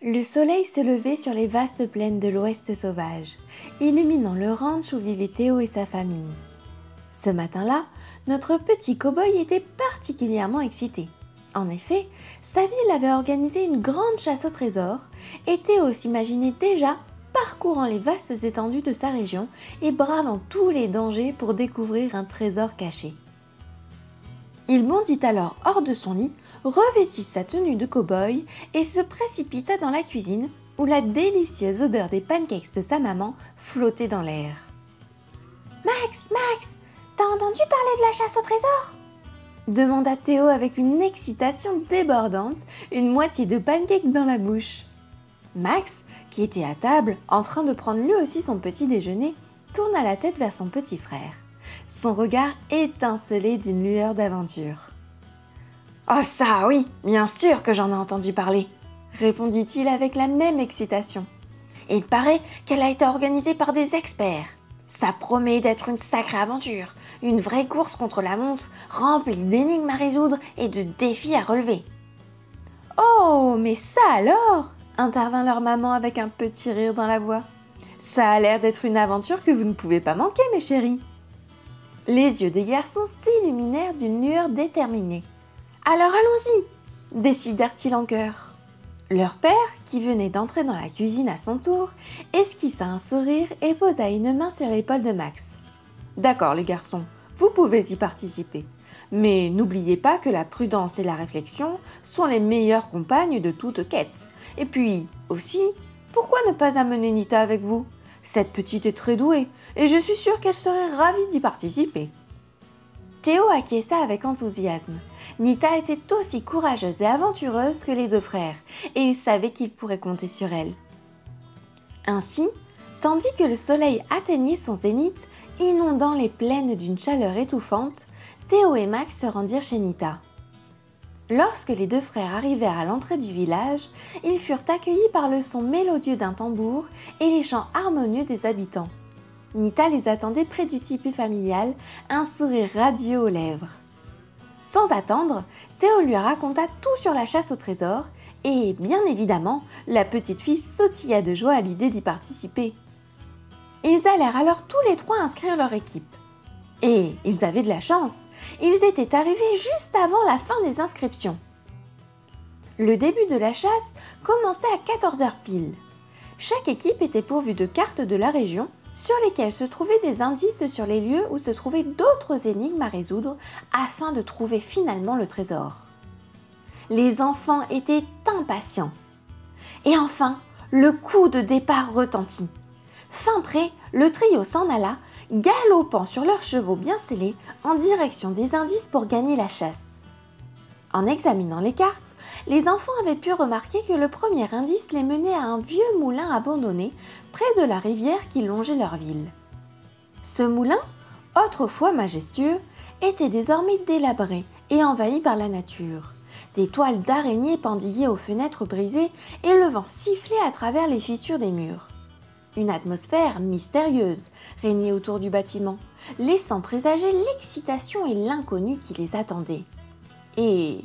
Le soleil se levait sur les vastes plaines de l'ouest sauvage, illuminant le ranch où vivaient Théo et sa famille. Ce matin-là, notre petit cow-boy était particulièrement excité. En effet, sa ville avait organisé une grande chasse au trésor et Théo s'imaginait déjà parcourant les vastes étendues de sa région et bravant tous les dangers pour découvrir un trésor caché. Il bondit alors hors de son lit, revêtit sa tenue de cow-boy et se précipita dans la cuisine où la délicieuse odeur des pancakes de sa maman flottait dans l'air. « Max, t'as entendu parler de la chasse au trésor ?» demanda Théo avec une excitation débordante, une moitié de pancake dans la bouche. Max, qui était à table, en train de prendre lui aussi son petit déjeuner, tourna la tête vers son petit frère. Son regard étincelait d'une lueur d'aventure. « Oh ça, oui, bien sûr que j'en ai entendu parler !» répondit-il avec la même excitation. « Il paraît qu'elle a été organisée par des experts. Ça promet d'être une sacrée aventure, une vraie course contre la montre, remplie d'énigmes à résoudre et de défis à relever. »« Oh, mais ça alors !» intervint leur maman avec un petit rire dans la voix. « Ça a l'air d'être une aventure que vous ne pouvez pas manquer, mes chéris !» Les yeux des garçons s'illuminèrent d'une lueur déterminée. « Alors allons-y !» décidèrent-ils en chœur. Leur père, qui venait d'entrer dans la cuisine à son tour, esquissa un sourire et posa une main sur l'épaule de Max. « D'accord les garçons, vous pouvez y participer. Mais n'oubliez pas que la prudence et la réflexion sont les meilleures compagnes de toute quête. Et puis, aussi, pourquoi ne pas amener Nita avec vous ? Cette petite est très douée et je suis sûre qu'elle serait ravie d'y participer. » Théo acquiesça avec enthousiasme. Nita était aussi courageuse et aventureuse que les deux frères et il savait qu'il pourrait compter sur elle. Ainsi, tandis que le soleil atteignait son zénith, inondant les plaines d'une chaleur étouffante, Théo et Max se rendirent chez Nita. Lorsque les deux frères arrivèrent à l'entrée du village, ils furent accueillis par le son mélodieux d'un tambour et les chants harmonieux des habitants. Nita les attendait près du tipi familial, un sourire radieux aux lèvres. Sans attendre, Théo lui raconta tout sur la chasse au trésor et, bien évidemment, la petite fille sautilla de joie à l'idée d'y participer. Ils allèrent alors tous les trois inscrire leur équipe. Et ils avaient de la chance, ils étaient arrivés juste avant la fin des inscriptions. Le début de la chasse commençait à 14h pile. Chaque équipe était pourvue de cartes de la région sur lesquelles se trouvaient des indices sur les lieux où se trouvaient d'autres énigmes à résoudre afin de trouver finalement le trésor. Les enfants étaient impatients. Et enfin, le coup de départ retentit. Fin prêt, le trio s'en alla, galopant sur leurs chevaux bien scellés en direction des indices pour gagner la chasse. En examinant les cartes, les enfants avaient pu remarquer que le premier indice les menait à un vieux moulin abandonné près de la rivière qui longeait leur ville. Ce moulin, autrefois majestueux, était désormais délabré et envahi par la nature. Des toiles d'araignées pendillaient aux fenêtres brisées et le vent sifflait à travers les fissures des murs. Une atmosphère mystérieuse régnait autour du bâtiment, laissant présager l'excitation et l'inconnu qui les attendait. Et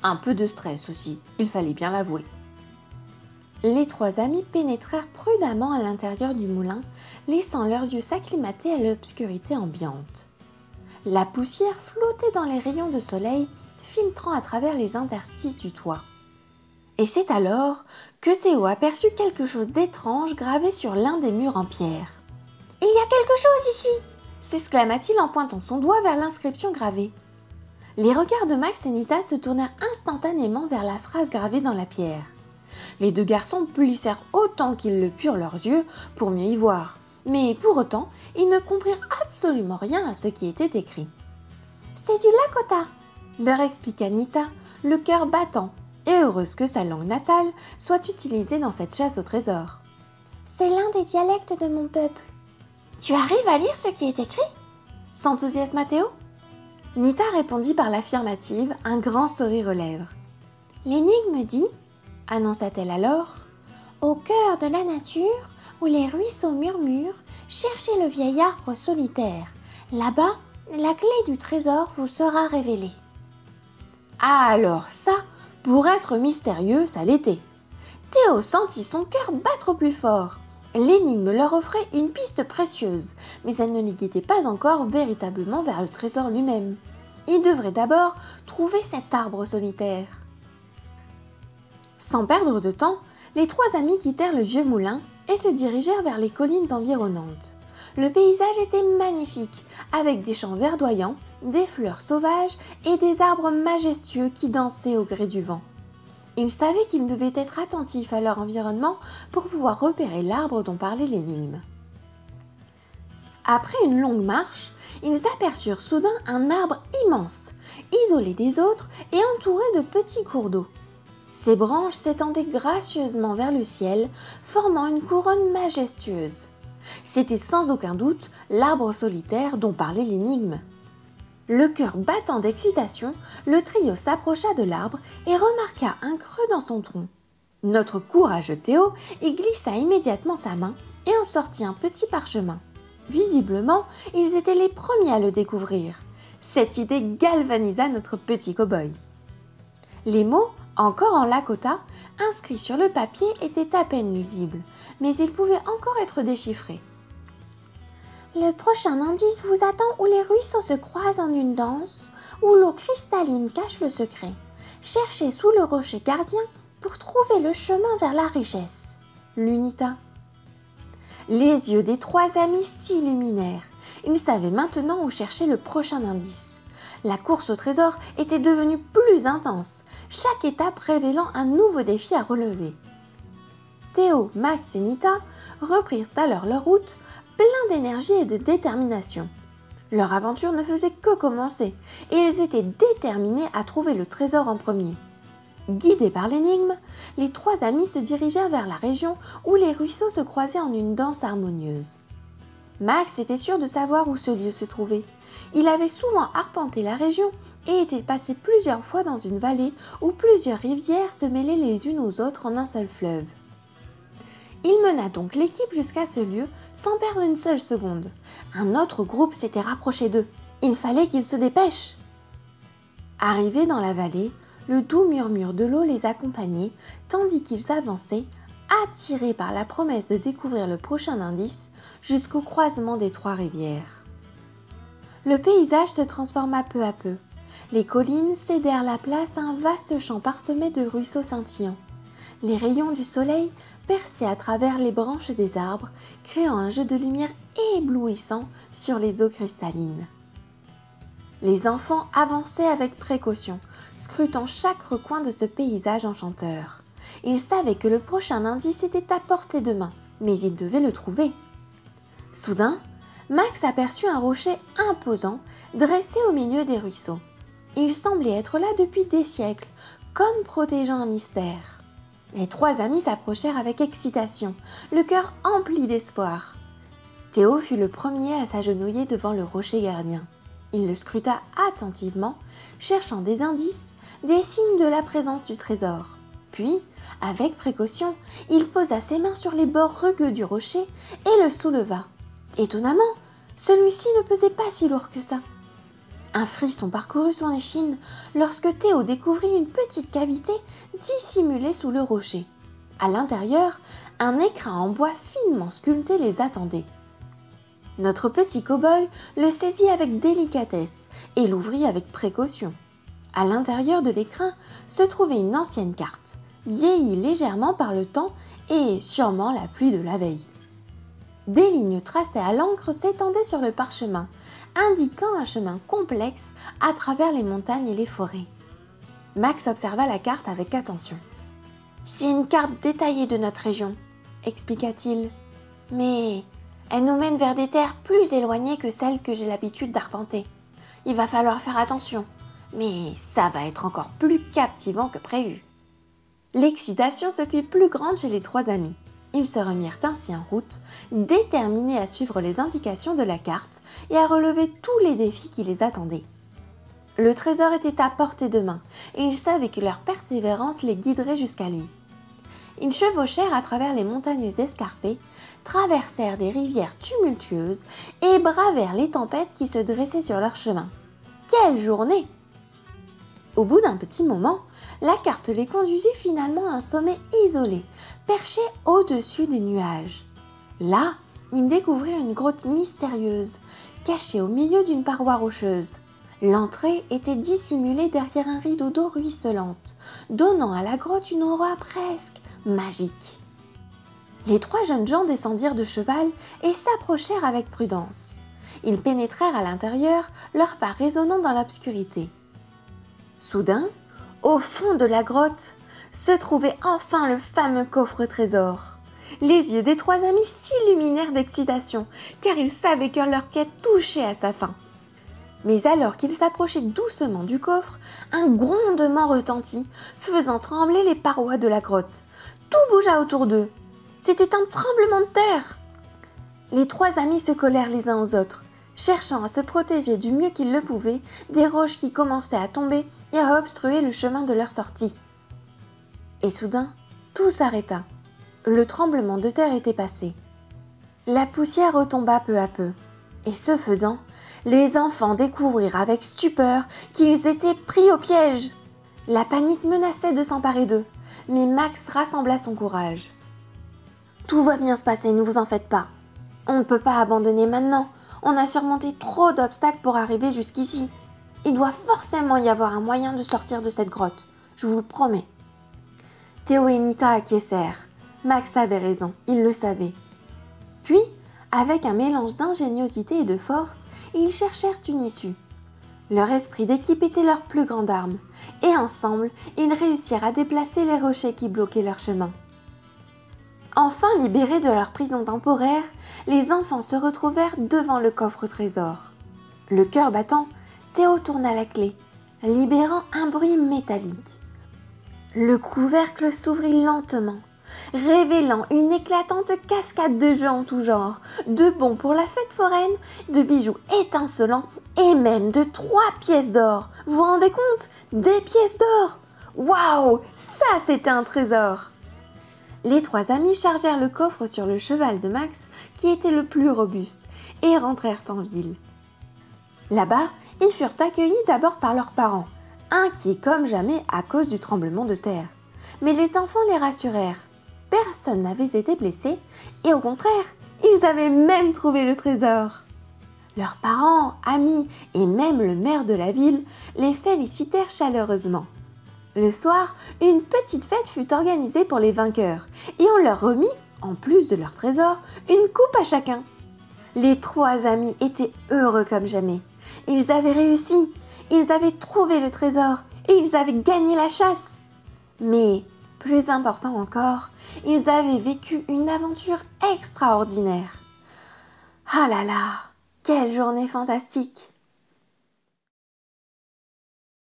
un peu de stress aussi, il fallait bien l'avouer. Les trois amis pénétrèrent prudemment à l'intérieur du moulin, laissant leurs yeux s'acclimater à l'obscurité ambiante. La poussière flottait dans les rayons de soleil, filtrant à travers les interstices du toit. Et c'est alors que Théo aperçut quelque chose d'étrange gravé sur l'un des murs en pierre. « Il y a quelque chose ici !» s'exclama-t-il en pointant son doigt vers l'inscription gravée. Les regards de Max et Nita se tournèrent instantanément vers la phrase gravée dans la pierre. Les deux garçons plissèrent autant qu'ils le purent leurs yeux pour mieux y voir, mais pour autant, ils ne comprirent absolument rien à ce qui était écrit. « C'est du Lakota !» leur expliqua Nita, le cœur battant, et heureuse que sa langue natale soit utilisée dans cette chasse au trésor. « C'est l'un des dialectes de mon peuple. »« Tu arrives à lire ce qui est écrit ?» s'enthousiasma Théo. Nita répondit par l'affirmative, un grand sourire aux lèvres. « L'énigme dit, annonça-t-elle alors, au cœur de la nature, où les ruisseaux murmurent, cherchez le vieil arbre solitaire. Là-bas, la clé du trésor vous sera révélée. » Ah alors ça, pour être mystérieux, ça l'était. Théo sentit son cœur battre plus fort. L'énigme leur offrait une piste précieuse, mais elle ne les guidait pas encore véritablement vers le trésor lui-même. Il devrait d'abord trouver cet arbre solitaire. Sans perdre de temps, les trois amis quittèrent le vieux moulin et se dirigèrent vers les collines environnantes. Le paysage était magnifique, avec des champs verdoyants, des fleurs sauvages et des arbres majestueux qui dansaient au gré du vent. Ils savaient qu'ils devaient être attentifs à leur environnement pour pouvoir repérer l'arbre dont parlait l'énigme. Après une longue marche, ils aperçurent soudain un arbre immense, isolé des autres et entouré de petits cours d'eau. Ses branches s'étendaient gracieusement vers le ciel, formant une couronne majestueuse. C'était sans aucun doute l'arbre solitaire dont parlait l'énigme. Le cœur battant d'excitation, le trio s'approcha de l'arbre et remarqua un creux dans son tronc. Notre courageux Théo y glissa immédiatement sa main et en sortit un petit parchemin. Visiblement, ils étaient les premiers à le découvrir. Cette idée galvanisa notre petit cow-boy. Les mots, encore en lakota, inscrits sur le papier étaient à peine lisibles, mais ils pouvaient encore être déchiffrés. Le prochain indice vous attend où les ruisseaux se croisent en une danse, où l'eau cristalline cache le secret. Cherchez sous le rocher gardien pour trouver le chemin vers la richesse. L'Unita. Les yeux des trois amis s'illuminèrent. Ils savaient maintenant où chercher le prochain indice. La course au trésor était devenue plus intense, chaque étape révélant un nouveau défi à relever. Théo, Max et Nita reprirent alors leur route, pleins d'énergie et de détermination. Leur aventure ne faisait que commencer et ils étaient déterminés à trouver le trésor en premier. Guidés par l'énigme, les trois amis se dirigèrent vers la région où les ruisseaux se croisaient en une danse harmonieuse. Max était sûr de savoir où ce lieu se trouvait. Il avait souvent arpenté la région et était passé plusieurs fois dans une vallée où plusieurs rivières se mêlaient les unes aux autres en un seul fleuve. Il mena donc l'équipe jusqu'à ce lieu sans perdre une seule seconde. Un autre groupe s'était rapproché d'eux. Il fallait qu'ils se dépêchent. Arrivés dans la vallée, le doux murmure de l'eau les accompagnait tandis qu'ils avançaient, attirés par la promesse de découvrir le prochain indice jusqu'au croisement des trois rivières. Le paysage se transforma peu à peu. Les collines cédèrent la place à un vaste champ parsemé de ruisseaux scintillants. Les rayons du soleil perçaient à travers les branches des arbres, créant un jeu de lumière éblouissant sur les eaux cristallines. Les enfants avançaient avec précaution, scrutant chaque recoin de ce paysage enchanteur. Ils savaient que le prochain indice était à portée de main, mais ils devaient le trouver. Soudain, Max aperçut un rocher imposant dressé au milieu des ruisseaux. Il semblait être là depuis des siècles, comme protégeant un mystère. Les trois amis s'approchèrent avec excitation, le cœur empli d'espoir. Théo fut le premier à s'agenouiller devant le rocher gardien. Il le scruta attentivement, cherchant des indices, des signes de la présence du trésor. Puis, avec précaution, il posa ses mains sur les bords rugueux du rocher et le souleva. Étonnamment, celui-ci ne pesait pas si lourd que ça. Un frisson parcourut son échine lorsque Théo découvrit une petite cavité dissimulée sous le rocher. À l'intérieur, un écrin en bois finement sculpté les attendait. Notre petit cow-boy le saisit avec délicatesse et l'ouvrit avec précaution. À l'intérieur de l'écrin se trouvait une ancienne carte, vieillie légèrement par le temps et sûrement la pluie de la veille. Des lignes tracées à l'encre s'étendaient sur le parchemin, indiquant un chemin complexe à travers les montagnes et les forêts. Max observa la carte avec attention. « C'est une carte détaillée de notre région, » expliqua-t-il. « Mais elle nous mène vers des terres plus éloignées que celles que j'ai l'habitude d'arpenter. Il va falloir faire attention, mais ça va être encore plus captivant que prévu. » L'excitation se fit plus grande chez les trois amis. Ils se remirent ainsi en route, déterminés à suivre les indications de la carte et à relever tous les défis qui les attendaient. Le trésor était à portée de main et ils savaient que leur persévérance les guiderait jusqu'à lui. Ils chevauchèrent à travers les montagnes escarpées, traversèrent des rivières tumultueuses et bravèrent les tempêtes qui se dressaient sur leur chemin. Quelle journée! Au bout d'un petit moment, la carte les conduisit finalement à un sommet isolé, perché au-dessus des nuages. Là, ils découvrirent une grotte mystérieuse, cachée au milieu d'une paroi rocheuse. L'entrée était dissimulée derrière un rideau d'eau ruisselante, donnant à la grotte une aura presque magique. Les 3 jeunes gens descendirent de cheval et s'approchèrent avec prudence. Ils pénétrèrent à l'intérieur, leurs pas résonnant dans l'obscurité. Soudain, au fond de la grotte, se trouvait enfin le fameux coffre-trésor. Les yeux des 3 amis s'illuminèrent d'excitation, car ils savaient que leur quête touchait à sa fin. Mais alors qu'ils s'approchaient doucement du coffre, un grondement retentit, faisant trembler les parois de la grotte. Tout bougea autour d'eux. C'était un tremblement de terre. Les 3 amis se collèrent les uns aux autres, cherchant à se protéger du mieux qu'ils le pouvaient des roches qui commençaient à tomber et à obstruer le chemin de leur sortie. Et soudain, tout s'arrêta. Le tremblement de terre était passé. La poussière retomba peu à peu, et ce faisant, les enfants découvrirent avec stupeur qu'ils étaient pris au piège. La panique menaçait de s'emparer d'eux, mais Max rassembla son courage. « Tout va bien se passer, ne vous en faites pas. On ne peut pas abandonner maintenant. On a surmonté trop d'obstacles pour arriver jusqu'ici. Il doit forcément y avoir un moyen de sortir de cette grotte, je vous le promets. » Théo et Nita acquiescèrent. Max avait raison, il le savait. Puis, avec un mélange d'ingéniosité et de force, ils cherchèrent une issue. Leur esprit d'équipe était leur plus grande arme, et ensemble, ils réussirent à déplacer les rochers qui bloquaient leur chemin. Enfin libérés de leur prison temporaire, les enfants se retrouvèrent devant le coffre-trésor. Le cœur battant, Théo tourna la clé, libérant un bruit métallique. Le couvercle s'ouvrit lentement, révélant une éclatante cascade de jeux en tout genre, de bons pour la fête foraine, de bijoux étincelants et même de 3 pièces d'or. Vous vous rendez compte? Des pièces d'or! Waouh! Ça, c'était un trésor! Les 3 amis chargèrent le coffre sur le cheval de Max, qui était le plus robuste, et rentrèrent en ville. Là-bas, ils furent accueillis d'abord par leurs parents, inquiets comme jamais à cause du tremblement de terre. Mais les enfants les rassurèrent. Personne n'avait été blessé, et au contraire, ils avaient même trouvé le trésor. Leurs parents, amis et même le maire de la ville les félicitèrent chaleureusement. Le soir, une petite fête fut organisée pour les vainqueurs et on leur remit, en plus de leur trésor, une coupe à chacun. Les 3 amis étaient heureux comme jamais. Ils avaient réussi, ils avaient trouvé le trésor et ils avaient gagné la chasse. Mais, plus important encore, ils avaient vécu une aventure extraordinaire. Ah là là, quelle journée fantastique!